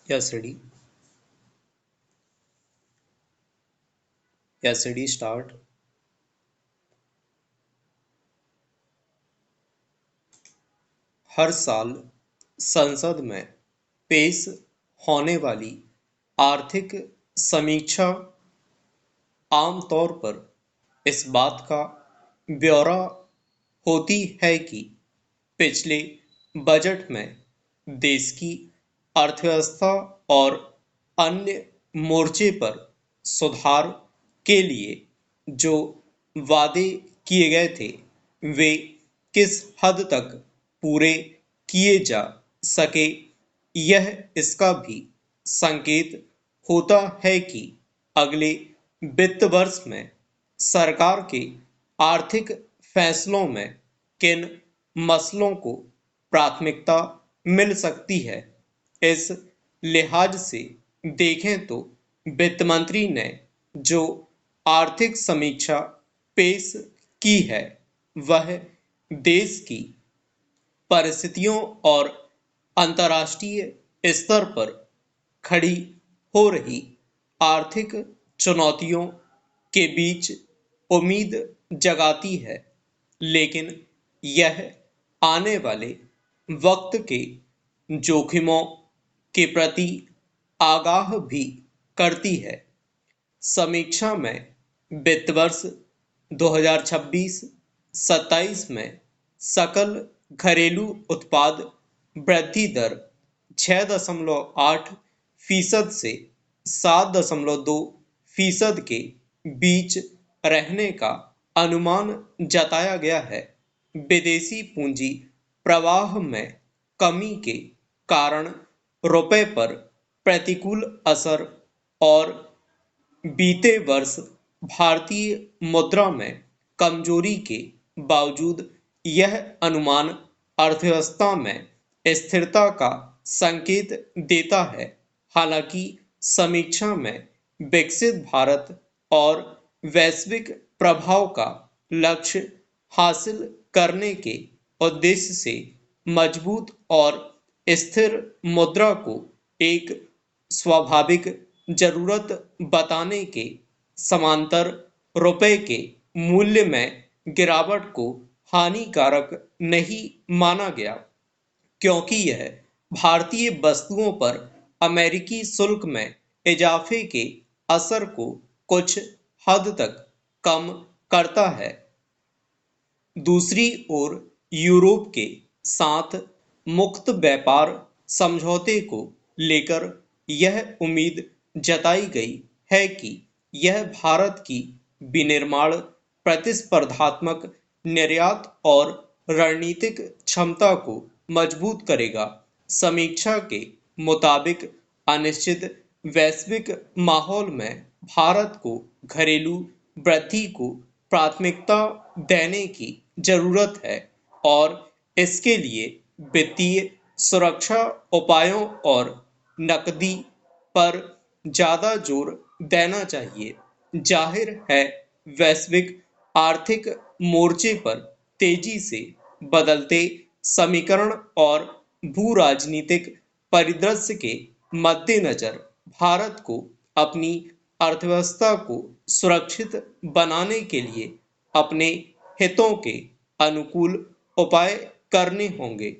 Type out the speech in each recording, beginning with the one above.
Yes, ready. Yes, ready. Start. हर साल संसद में पेश होने वाली आर्थिक समीक्षा आमतौर पर इस बात का ब्यौरा होती है कि पिछले बजट में देश की अर्थव्यवस्था और अन्य मोर्चे पर सुधार के लिए जो वादे किए गए थे वे किस हद तक पूरे किए जा सके। यह इसका भी संकेत होता है कि अगले वित्त वर्ष में सरकार के आर्थिक फैसलों में किन मसलों को प्राथमिकता मिल सकती है। इस लिहाज से देखें तो वित्त मंत्री ने जो आर्थिक समीक्षा पेश की है वह देश की परिस्थितियों और अंतर्राष्ट्रीय स्तर पर खड़ी हो रही आर्थिक चुनौतियों के बीच उम्मीद जगाती है, लेकिन यह आने वाले वक्त के जोखिमों के प्रति आगाह भी करती है। समीक्षा में वित्त वर्ष 2026-27 में सकल घरेलू उत्पाद वृद्धि दर 6.8% से 7.2% के बीच रहने का अनुमान जताया गया है। विदेशी पूंजी प्रवाह में कमी के कारण रुपए पर प्रतिकूल असर और बीते वर्ष भारतीय मुद्रा में कमजोरी के बावजूद यह अनुमान अर्थव्यवस्था में स्थिरता का संकेत देता है। हालांकि समीक्षा में विकसित भारत और वैश्विक प्रभाव का लक्ष्य हासिल करने के उद्देश्य से मजबूत और स्थिर मुद्रा को एक स्वाभाविक जरूरत बताने के समांतर रुपए के मूल्य में गिरावट को हानिकारक नहीं माना गया, क्योंकि यह भारतीय वस्तुओं पर अमेरिकी शुल्क में इजाफे के असर को कुछ हद तक कम करता है। दूसरी ओर यूरोप के साथ मुक्त व्यापार समझौते को लेकर यह उम्मीद जताई गई है कि यह भारत की विनिर्माण, प्रतिस्पर्धात्मक निर्यात और रणनीतिक क्षमता को मजबूत करेगा। समीक्षा के मुताबिक अनिश्चित वैश्विक माहौल में भारत को घरेलू वृद्धि को प्राथमिकता देने की जरूरत है और इसके लिए वित्तीय सुरक्षा उपायों और नकदी पर ज्यादा जोर देना चाहिए। जाहिर है, वैश्विक आर्थिक मोर्चे पर तेजी से बदलते समीकरण और भू राजनीतिक परिदृश्य के मद्देनजर भारत को अपनी अर्थव्यवस्था को सुरक्षित बनाने के लिए अपने हितों के अनुकूल उपाय करने होंगे।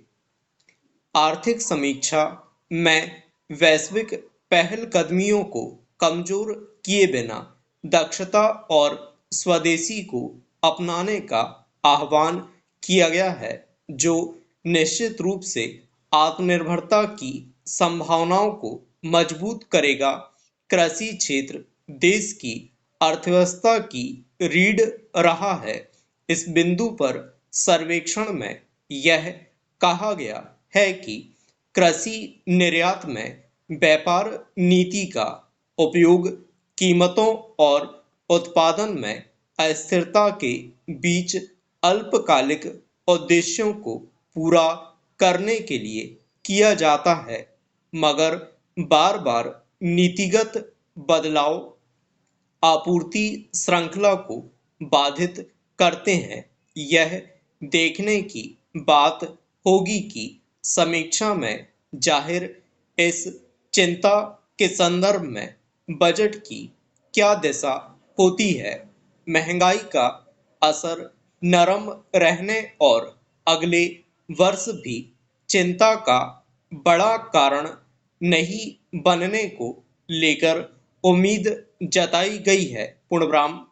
आर्थिक समीक्षा में वैश्विक पहलकदमियों को कमजोर किए बिना दक्षता और स्वदेशी को अपनाने का आह्वान किया गया है, जो निश्चित रूप से आत्मनिर्भरता की संभावनाओं को मजबूत करेगा। कृषि क्षेत्र देश की अर्थव्यवस्था की रीढ़ रहा है। इस बिंदु पर सर्वेक्षण में यह कहा गया है कि कृषि निर्यात में व्यापार नीति का उपयोग कीमतों और उत्पादन में अस्थिरता के बीच अल्पकालिक उद्देश्यों को पूरा करने के लिए किया जाता है, मगर बार बार नीतिगत बदलाव आपूर्ति श्रृंखला को बाधित करते हैं। यह देखने की बात होगी कि समीक्षा में जाहिर इस चिंता के संदर्भ में बजट की क्या दिशा होती है? महंगाई का असर नरम रहने और अगले वर्ष भी चिंता का बड़ा कारण नहीं बनने को लेकर उम्मीद जताई गई है। पूर्णब्राह्म